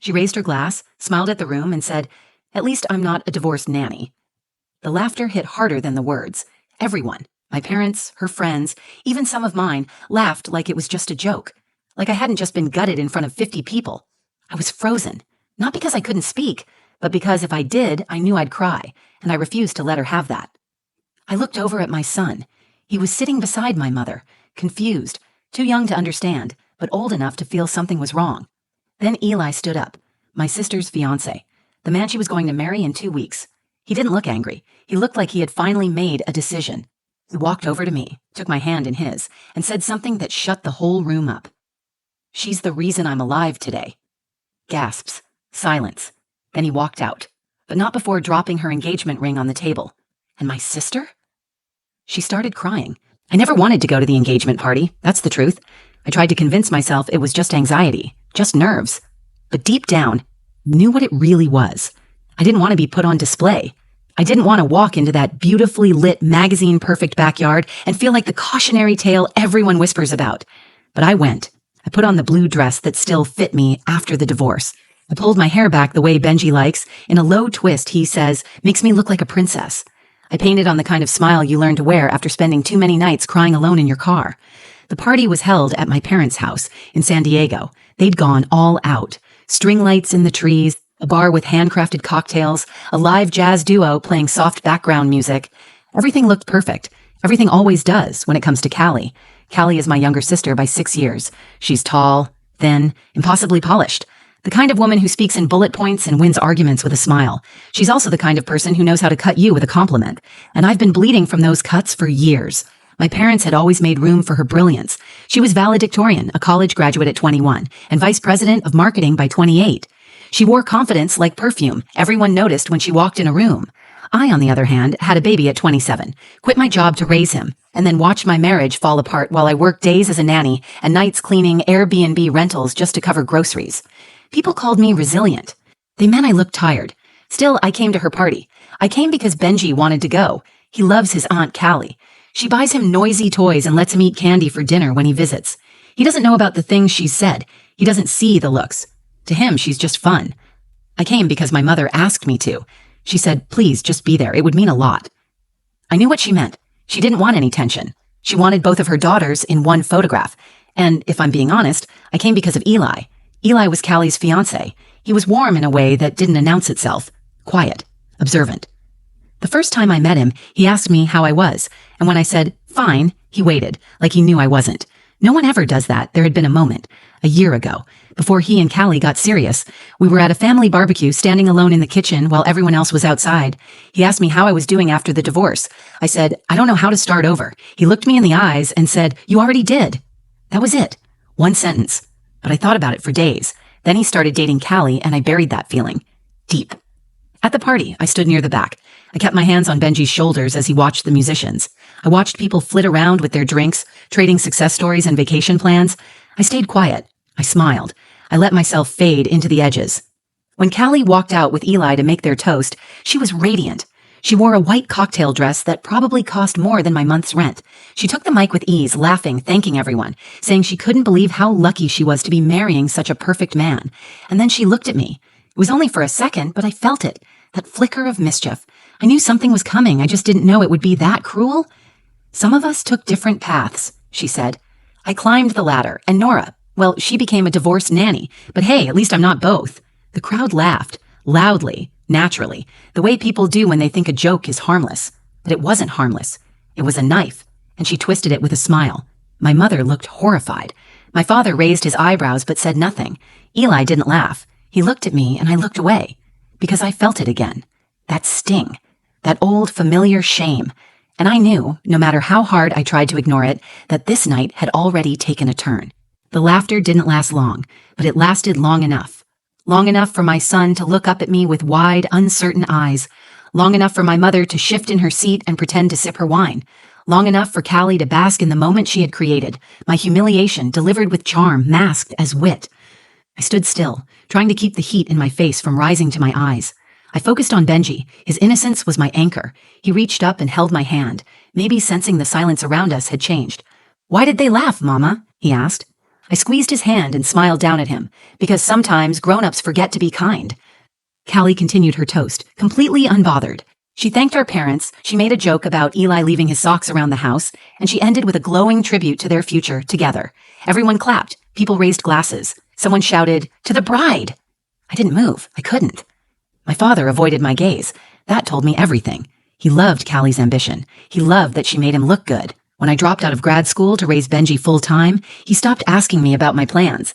She raised her glass, smiled at the room, and said, "At least I'm not a divorced nanny." The laughter hit harder than the words. Everyone, my parents, her friends, even some of mine, laughed like it was just a joke. Like I hadn't just been gutted in front of 50 people. I was frozen, not because I couldn't speak, but because if I did, I knew I'd cry, and I refused to let her have that. I looked over at my son. He was sitting beside my mother, confused, too young to understand, but old enough to feel something was wrong. Then Eli stood up, my sister's fiancé, the man she was going to marry in 2 weeks. He didn't look angry. He looked like he had finally made a decision. He walked over to me, took my hand in his, and said something that shut the whole room up. "She's the reason I'm alive today." Gasps. Silence. Then he walked out, but not before dropping her engagement ring on the table. And my sister? She started crying. I never wanted to go to the engagement party, that's the truth. I tried to convince myself it was just anxiety, just nerves. But deep down, I knew what it really was. I didn't want to be put on display. I didn't want to walk into that beautifully lit magazine-perfect backyard and feel like the cautionary tale everyone whispers about. But I went. I put on the blue dress that still fit me after the divorce. I pulled my hair back the way Benji likes. In a low twist, he says, makes me look like a princess. I painted on the kind of smile you learn to wear after spending too many nights crying alone in your car. The party was held at my parents' house in San Diego. They'd gone all out. String lights in the trees, a bar with handcrafted cocktails, a live jazz duo playing soft background music. Everything looked perfect. Everything always does when it comes to Callie. Callie is my younger sister by 6 years. She's tall, thin, impossibly polished. The kind of woman who speaks in bullet points and wins arguments with a smile. She's also the kind of person who knows how to cut you with a compliment. And I've been bleeding from those cuts for years. My parents had always made room for her brilliance. She was valedictorian, a college graduate at 21, and vice president of marketing by 28. She wore confidence like perfume. Everyone noticed when she walked in a room. I, on the other hand, had a baby at 27, quit my job to raise him, and then watched my marriage fall apart while I worked days as a nanny and nights cleaning Airbnb rentals just to cover groceries. People called me resilient. They meant I looked tired. Still, I came to her party. I came because Benji wanted to go. He loves his Aunt Callie. She buys him noisy toys and lets him eat candy for dinner when he visits. He doesn't know about the things she's said. He doesn't see the looks. To him, she's just fun. I came because my mother asked me to. She said, please, just be there. It would mean a lot. I knew what she meant. She didn't want any tension. She wanted both of her daughters in one photograph. And if I'm being honest, I came because of Eli. Eli was Callie's fiancé. He was warm in a way that didn't announce itself. Quiet. Observant. The first time I met him, he asked me how I was. And when I said, fine, he waited, like he knew I wasn't. No one ever does that. There had been a moment, a year ago, before he and Callie got serious. We were at a family barbecue, standing alone in the kitchen while everyone else was outside. He asked me how I was doing after the divorce. I said, I don't know how to start over. He looked me in the eyes and said, you already did. That was it. One sentence. But I thought about it for days. Then he started dating Callie, and I buried that feeling. Deep. At the party, I stood near the back. I kept my hands on Benji's shoulders as he watched the musicians. I watched people flit around with their drinks, trading success stories and vacation plans. I stayed quiet. I smiled. I let myself fade into the edges. When Callie walked out with Eli to make their toast, she was radiant. She wore a white cocktail dress that probably cost more than my month's rent. She took the mic with ease, laughing, thanking everyone, saying she couldn't believe how lucky she was to be marrying such a perfect man. And then she looked at me. It was only for a second, but I felt it. That flicker of mischief. I knew something was coming. I just didn't know it would be that cruel. Some of us took different paths, she said. I climbed the ladder, and Nora, well, she became a divorced nanny. But hey, at least I'm not both. The crowd laughed, loudly, naturally, the way people do when they think a joke is harmless. But it wasn't harmless. It was a knife, and she twisted it with a smile. My mother looked horrified. My father raised his eyebrows but said nothing. Eli didn't laugh. He looked at me, and I looked away. Because I felt it again. That sting. That old, familiar shame. And I knew, no matter how hard I tried to ignore it, that this night had already taken a turn. The laughter didn't last long, but it lasted long enough. Long enough for my son to look up at me with wide, uncertain eyes. Long enough for my mother to shift in her seat and pretend to sip her wine. Long enough for Callie to bask in the moment she had created, my humiliation delivered with charm, masked as wit. I stood still, trying to keep the heat in my face from rising to my eyes. I focused on Benji. His innocence was my anchor. He reached up and held my hand, maybe sensing the silence around us had changed. Why did they laugh, Mama? He asked. I squeezed his hand and smiled down at him, because sometimes grown-ups forget to be kind. Callie continued her toast, completely unbothered. She thanked our parents, she made a joke about Eli leaving his socks around the house, and she ended with a glowing tribute to their future together. Everyone clapped. People raised glasses. Someone shouted, "To the bride!" I didn't move. I couldn't. My father avoided my gaze. That told me everything. He loved Callie's ambition. He loved that she made him look good. When I dropped out of grad school to raise Benji full-time, he stopped asking me about my plans.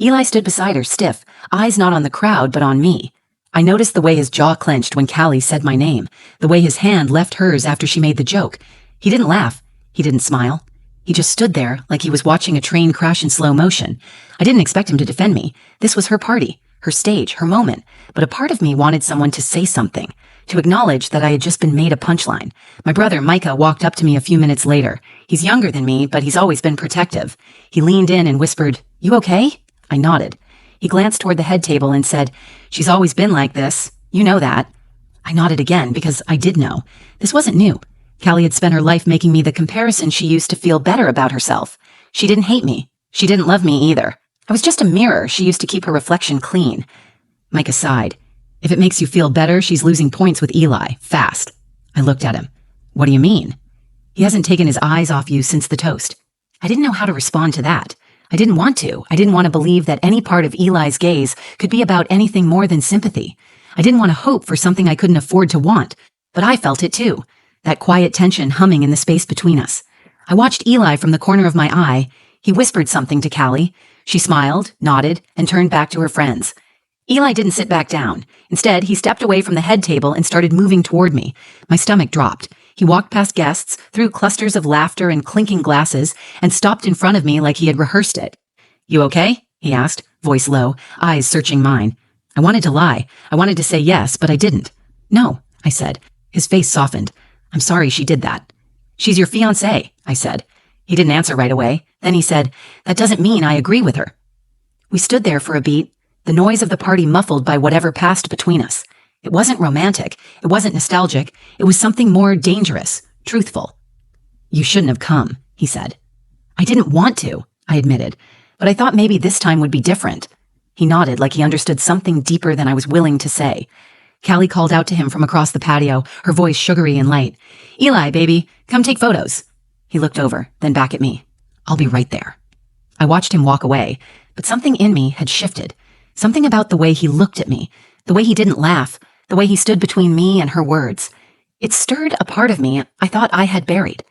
Eli stood beside her, stiff, eyes not on the crowd but on me. I noticed the way his jaw clenched when Callie said my name, the way his hand left hers after she made the joke. He didn't laugh. He didn't smile. He just stood there like he was watching a train crash in slow motion. I didn't expect him to defend me. This was her party, her stage, her moment. But a part of me wanted someone to say something, to acknowledge that I had just been made a punchline. My brother, Micah, walked up to me a few minutes later. He's younger than me, but he's always been protective. He leaned in and whispered, "You okay?" I nodded. He glanced toward the head table and said, "She's always been like this. You know that." I nodded again because I did know. This wasn't new. Callie had spent her life making me the comparison she used to feel better about herself. She didn't hate me. She didn't love me either. I was just a mirror she used to keep her reflection clean. Micah sighed. "If it makes you feel better, she's losing points with Eli, fast." I looked at him. "What do you mean?" "He hasn't taken his eyes off you since the toast." I didn't know how to respond to that. I didn't want to. I didn't want to believe that any part of Eli's gaze could be about anything more than sympathy. I didn't want to hope for something I couldn't afford to want, but I felt it too, that quiet tension humming in the space between us. I watched Eli from the corner of my eye. He whispered something to Callie. She smiled, nodded, and turned back to her friends. Eli didn't sit back down. Instead, he stepped away from the head table and started moving toward me. My stomach dropped. He walked past guests, through clusters of laughter and clinking glasses, and stopped in front of me like he had rehearsed it. "You okay?" he asked, voice low, eyes searching mine. I wanted to lie. I wanted to say yes, but I didn't. "No," I said. His face softened. "I'm sorry she did that." "She's your fiancée," I said. He didn't answer right away. Then he said, "That doesn't mean I agree with her." We stood there for a beat, the noise of the party muffled by whatever passed between us. It wasn't romantic. It wasn't nostalgic. It was something more dangerous, truthful. "You shouldn't have come," he said. "I didn't want to," I admitted, but I thought maybe this time would be different. He nodded like he understood something deeper than I was willing to say. Callie called out to him from across the patio, her voice sugary and light. "Eli, baby, come take photos." He looked over, then back at me. "I'll be right there." I watched him walk away, but something in me had shifted. Something about the way he looked at me, the way he didn't laugh, the way he stood between me and her words. It stirred a part of me I thought I had buried.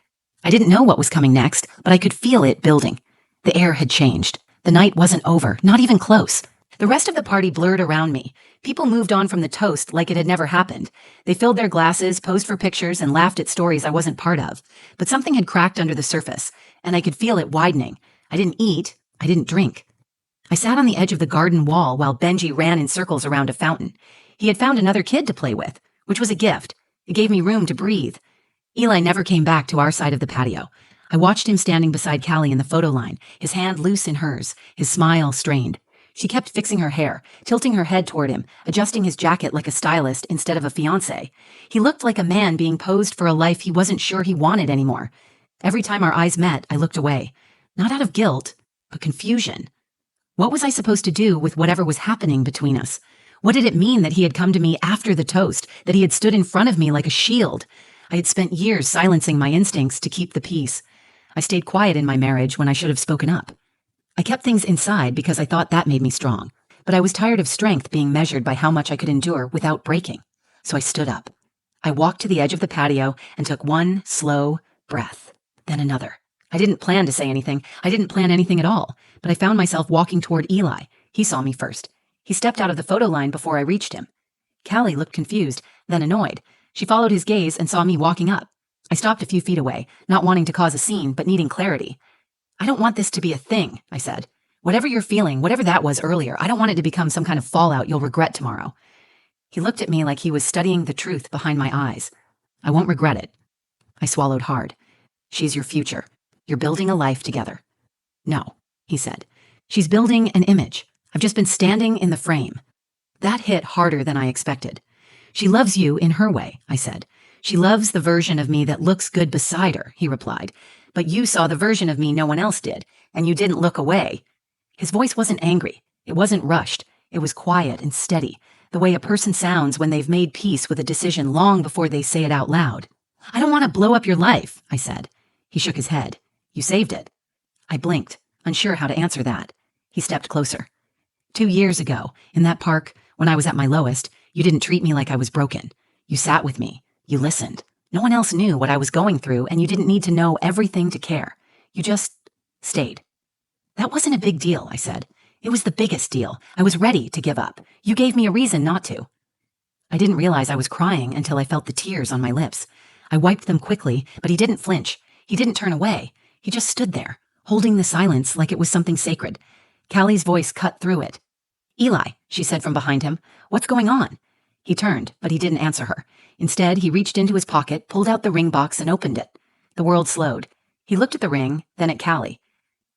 I didn't know what was coming next, but I could feel it building. The air had changed. The night wasn't over, not even close. The rest of the party blurred around me. People moved on from the toast like it had never happened. They filled their glasses, posed for pictures, and laughed at stories I wasn't part of. But something had cracked under the surface, and I could feel it widening. I didn't eat. I didn't drink. I sat on the edge of the garden wall while Benji ran in circles around a fountain. He had found another kid to play with, which was a gift. It gave me room to breathe. Eli never came back to our side of the patio. I watched him standing beside Callie in the photo line, his hand loose in hers, his smile strained. She kept fixing her hair, tilting her head toward him, adjusting his jacket like a stylist instead of a fiancé. He looked like a man being posed for a life he wasn't sure he wanted anymore. Every time our eyes met, I looked away. Not out of guilt, but confusion. What was I supposed to do with whatever was happening between us? What did it mean that he had come to me after the toast, that he had stood in front of me like a shield? I had spent years silencing my instincts to keep the peace. I stayed quiet in my marriage when I should have spoken up. I kept things inside because I thought that made me strong, but I was tired of strength being measured by how much I could endure without breaking. So I stood up. I walked to the edge of the patio and took one slow breath, then another. I didn't plan to say anything. I didn't plan anything at all, but I found myself walking toward Eli. He saw me first. He stepped out of the photo line before I reached him. Callie looked confused, then annoyed. She followed his gaze and saw me walking up. I stopped a few feet away, not wanting to cause a scene, but needing clarity. "I don't want this to be a thing," I said. "Whatever you're feeling, whatever that was earlier, I don't want it to become some kind of fallout you'll regret tomorrow." He looked at me like he was studying the truth behind my eyes. "I won't regret it." I swallowed hard. "She's your future. You're building a life together." "No," he said. "She's building an image. I've just been standing in the frame." That hit harder than I expected. "She loves you in her way," I said. "She loves the version of me that looks good beside her," he replied. "But you saw the version of me no one else did, and you didn't look away." His voice wasn't angry. It wasn't rushed. It was quiet and steady, the way a person sounds when they've made peace with a decision long before they say it out loud. "I don't want to blow up your life," I said. He shook his head. "You saved it." I blinked, unsure how to answer that. He stepped closer. 2 years ago, in that park, when I was at my lowest, you didn't treat me like I was broken. You sat with me. You listened. No one else knew what I was going through, and you didn't need to know everything to care. You just stayed. "That wasn't a big deal," I said. "It was the biggest deal. I was ready to give up. You gave me a reason not to." I didn't realize I was crying until I felt the tears on my lips. I wiped them quickly, but he didn't flinch. He didn't turn away. He just stood there, holding the silence like it was something sacred. Callie's voice cut through it. "Eli," she said from behind him, "what's going on?" He turned, but he didn't answer her. Instead, he reached into his pocket, pulled out the ring box, and opened it. The world slowed. He looked at the ring, then at Callie.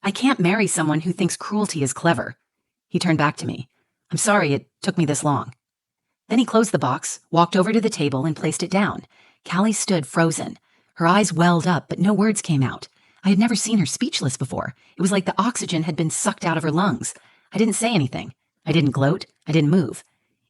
"I can't marry someone who thinks cruelty is clever." He turned back to me. "I'm sorry it took me this long." Then he closed the box, walked over to the table, and placed it down. Callie stood frozen. Her eyes welled up, but no words came out. I had never seen her speechless before. It was like the oxygen had been sucked out of her lungs. I didn't say anything. I didn't gloat. I didn't move.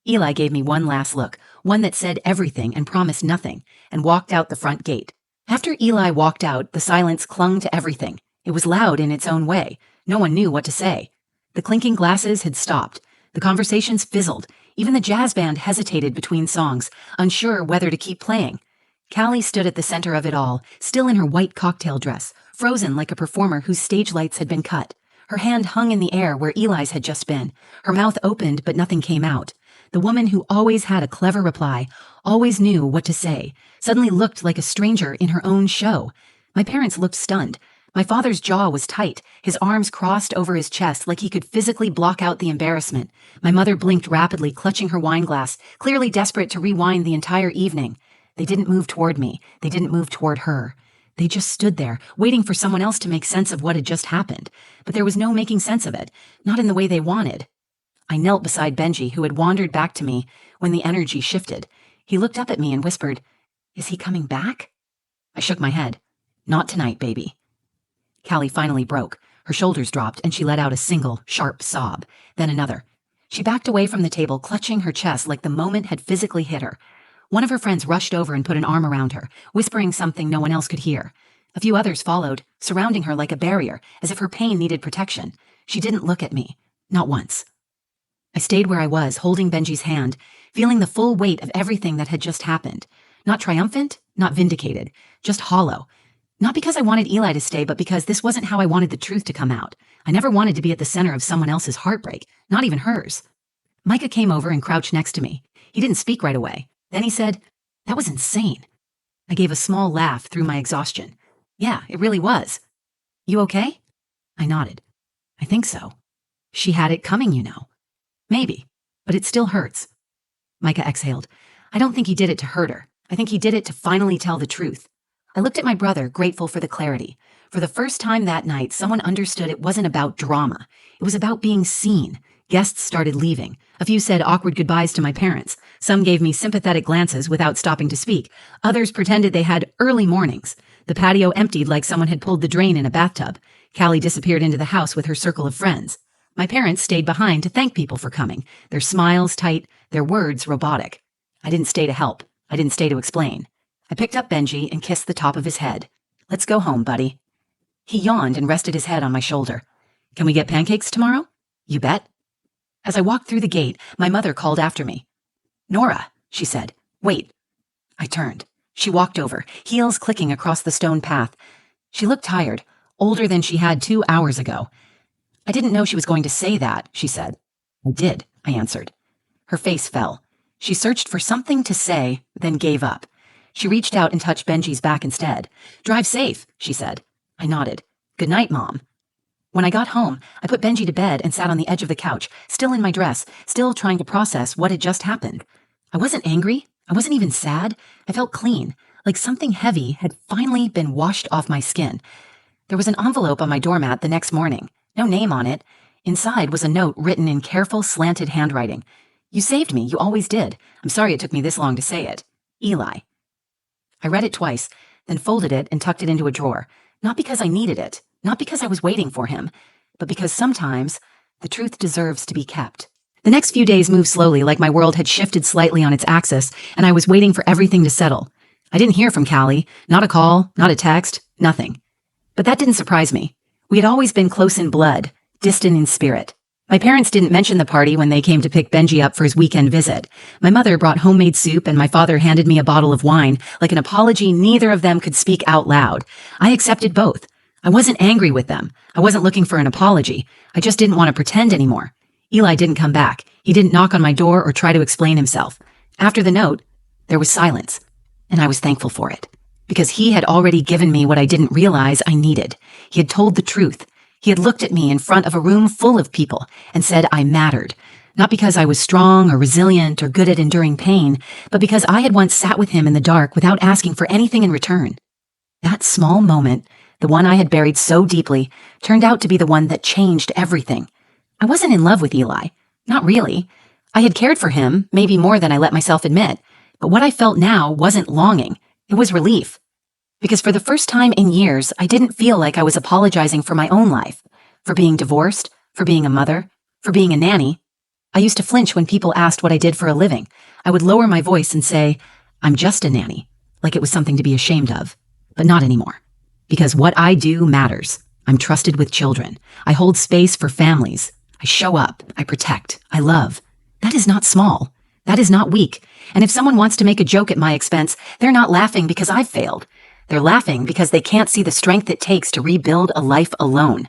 Eli gave me one last look, one that said everything and promised nothing, and walked out the front gate. After Eli walked out, the silence clung to everything. It was loud in its own way. No one knew what to say. The clinking glasses had stopped. The conversations fizzled. Even the jazz band hesitated between songs, unsure whether to keep playing. Callie stood at the center of it all, still in her white cocktail dress, frozen like a performer whose stage lights had been cut. Her hand hung in the air where Eli's had just been. Her mouth opened, but nothing came out. The woman who always had a clever reply, always knew what to say, suddenly looked like a stranger in her own show. My parents looked stunned. My father's jaw was tight, his arms crossed over his chest like he could physically block out the embarrassment. My mother blinked rapidly, clutching her wine glass, clearly desperate to rewind the entire evening. They didn't move toward me. They didn't move toward her. They just stood there, waiting for someone else to make sense of what had just happened. But there was no making sense of it, not in the way they wanted. I knelt beside Benji, who had wandered back to me when the energy shifted. He looked up at me and whispered, "Is he coming back?" I shook my head. "Not tonight, baby." Callie finally broke. Her shoulders dropped, and she let out a single, sharp sob, then another. She backed away from the table, clutching her chest like the moment had physically hit her. One of her friends rushed over and put an arm around her, whispering something no one else could hear. A few others followed, surrounding her like a barrier, as if her pain needed protection. She didn't look at me. Not once. I stayed where I was, holding Benji's hand, feeling the full weight of everything that had just happened. Not triumphant, not vindicated, just hollow. Not because I wanted Eli to stay, but because this wasn't how I wanted the truth to come out. I never wanted to be at the center of someone else's heartbreak, not even hers. Micah came over and crouched next to me. He didn't speak right away. Then he said, "That was insane." I gave a small laugh through my exhaustion. "Yeah, it really was." "You okay?" I nodded. "I think so." "She had it coming, you know." "Maybe, but it still hurts." Micah exhaled. "I don't think he did it to hurt her. I think he did it to finally tell the truth." I looked at my brother, grateful for the clarity. For the first time that night, someone understood it wasn't about drama. It was about being seen. Guests started leaving. A few said awkward goodbyes to my parents. Some gave me sympathetic glances without stopping to speak. Others pretended they had early mornings. The patio emptied like someone had pulled the drain in a bathtub. Callie disappeared into the house with her circle of friends. My parents stayed behind to thank people for coming, their smiles tight, their words robotic. I didn't stay to help. I didn't stay to explain. I picked up Benji and kissed the top of his head. "Let's go home, buddy." He yawned and rested his head on my shoulder. "Can we get pancakes tomorrow?" "You bet." As I walked through the gate, my mother called after me. "Nora," she said. "Wait." I turned. She walked over, heels clicking across the stone path. She looked tired, older than she had 2 hours ago. "I didn't know she was going to say that," she said. "I did," I answered. Her face fell. She searched for something to say, then gave up. She reached out and touched Benji's back instead. "Drive safe," she said. I nodded. "Good night, Mom." When I got home, I put Benji to bed and sat on the edge of the couch, still in my dress, still trying to process what had just happened. I wasn't angry. I wasn't even sad. I felt clean, like something heavy had finally been washed off my skin. There was an envelope on my doormat the next morning. No name on it. Inside was a note written in careful, slanted handwriting. "You saved me. You always did. I'm sorry it took me this long to say it. Eli." I read it twice, then folded it and tucked it into a drawer. Not because I needed it, not because I was waiting for him, but because sometimes The truth deserves to be kept. The next few days moved slowly, like my world had shifted slightly on its axis, and I was waiting for everything to settle. I didn't hear from Callie, not a call, not a text, nothing. But that didn't surprise me. We had always been close in blood, distant in spirit. My parents didn't mention the party when they came to pick Benji up for his weekend visit. My mother brought homemade soup and my father handed me a bottle of wine, like an apology neither of them could speak out loud. I accepted both. I wasn't angry with them. I wasn't looking for an apology. I just didn't want to pretend anymore. Eli didn't come back. He didn't knock on my door or try to explain himself. After the note, there was silence, and I was thankful for it. Because he had already given me what I didn't realize I needed. He had told the truth. He had looked at me in front of a room full of people and said I mattered. Not because I was strong or resilient or good at enduring pain, but because I had once sat with him in the dark without asking for anything in return. That small moment, the one I had buried so deeply, turned out to be the one that changed everything. I wasn't in love with Eli. Not really. I had cared for him, maybe more than I let myself admit. But what I felt now wasn't longing. It was relief. Because for the first time in years, I didn't feel like I was apologizing for my own life. For being divorced, for being a mother, for being a nanny. I used to flinch when people asked what I did for a living. I would lower my voice and say, I'm just a nanny, like it was something to be ashamed of. But not anymore. Because what I do matters. I'm trusted with children. I hold space for families. I show up. I protect. I love. That is not small. That is not weak. And if someone wants to make a joke at my expense, they're not laughing because I've failed. They're laughing because they can't see the strength it takes to rebuild a life alone.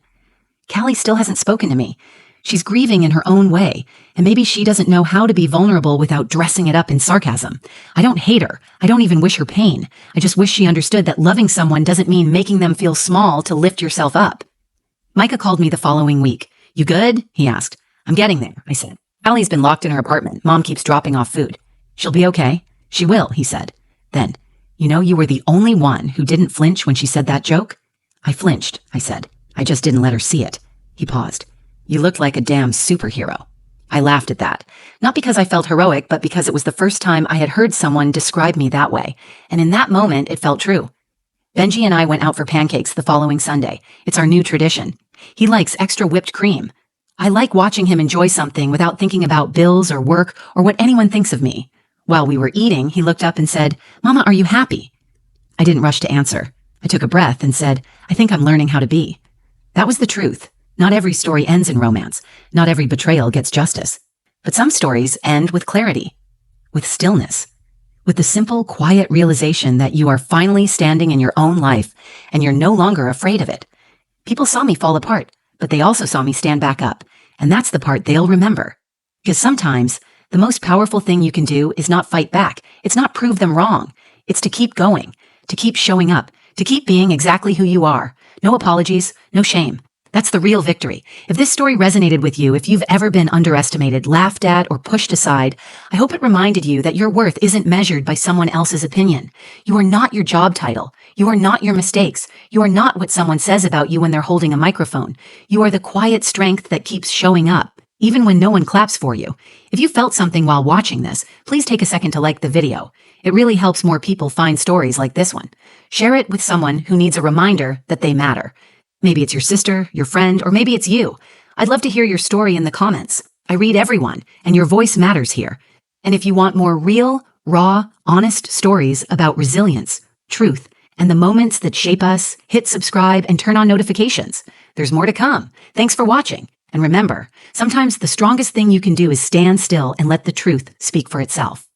Callie still hasn't spoken to me. She's grieving in her own way, and maybe she doesn't know how to be vulnerable without dressing it up in sarcasm. I don't hate her. I don't even wish her pain. I just wish she understood that loving someone doesn't mean making them feel small to lift yourself up. Micah called me the following week. You good? He asked. I'm getting there, I said. Allie's been locked in her apartment. Mom keeps dropping off food. She'll be okay. She will, he said. Then, you were the only one who didn't flinch when she said that joke? I flinched, I said. I just didn't let her see it. He paused. You looked like a damn superhero. I laughed at that. Not because I felt heroic, but because it was the first time I had heard someone describe me that way. And in that moment, it felt true. Benji and I went out for pancakes the following Sunday. It's our new tradition. He likes extra whipped cream. I like watching him enjoy something without thinking about bills or work or what anyone thinks of me. While we were eating, he looked up and said, Mama, are you happy? I didn't rush to answer. I took a breath and said, I think I'm learning how to be. That was the truth. Not every story ends in romance. Not every betrayal gets justice. But some stories end with clarity, with stillness, with the simple, quiet realization that you are finally standing in your own life and you're no longer afraid of it. People saw me fall apart, but they also saw me stand back up. And that's the part they'll remember. Because sometimes the most powerful thing you can do is not fight back. It's not prove them wrong. It's to keep going, to keep showing up, to keep being exactly who you are. No apologies, no shame. That's the real victory. If this story resonated with you, if you've ever been underestimated, laughed at, or pushed aside, I hope it reminded you that your worth isn't measured by someone else's opinion. You are not your job title. You are not your mistakes. You are not what someone says about you when they're holding a microphone. You are the quiet strength that keeps showing up, even when no one claps for you. If you felt something while watching this, please take a second to like the video. It really helps more people find stories like this one. Share it with someone who needs a reminder that they matter. Maybe it's your sister, your friend, or maybe it's you. I'd love to hear your story in the comments. I read everyone, and your voice matters here. And if you want more real, raw, honest stories about resilience, truth, and the moments that shape us, hit subscribe and turn on notifications. There's more to come. Thanks for watching. And remember, sometimes the strongest thing you can do is stand still and let the truth speak for itself.